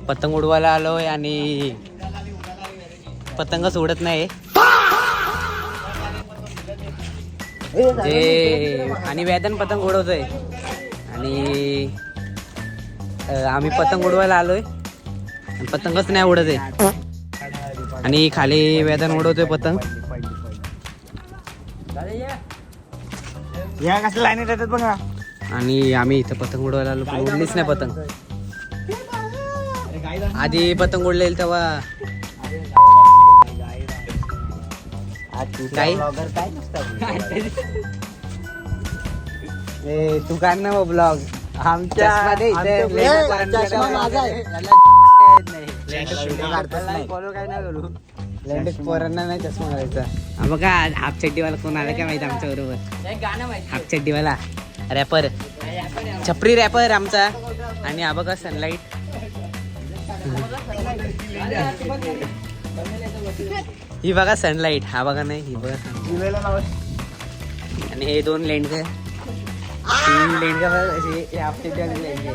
पतंग उडवायला आलोय आणि पतंगच उडत नाही आणि वेदन पतंग उडवतोय आणि आम्ही पतंग उडवायला आलोय आणि पतंगच नाही उडत आहे आणि खाली वेदन उडवतोय पतंग. या कसं लाईनीत येतात बघा. आणि आम्ही इथं पतंग उडवायला आलो पण उडलीच नाही पतंग. आधी पतंग उडलेल तेव्हा काय तू काढ ना ब्लॉग आमच्या फॉलो काय नाही करू लेंडस पोरांना नाही चष्मा घालायचा. हा बघा हाफ चड्डीवाला कोण आला काय माहिती आमच्या बरोबर. हाफ चड्डीवाला रॅपर छपरी रॅपर आमचा. आणि हा बघा सनलाईट ही बघा सनलाईट. हा बघा नाही ही बघा. आणि हे दोन लेंडगे 3 लेंडगे हाफ चड्डी लेंडगे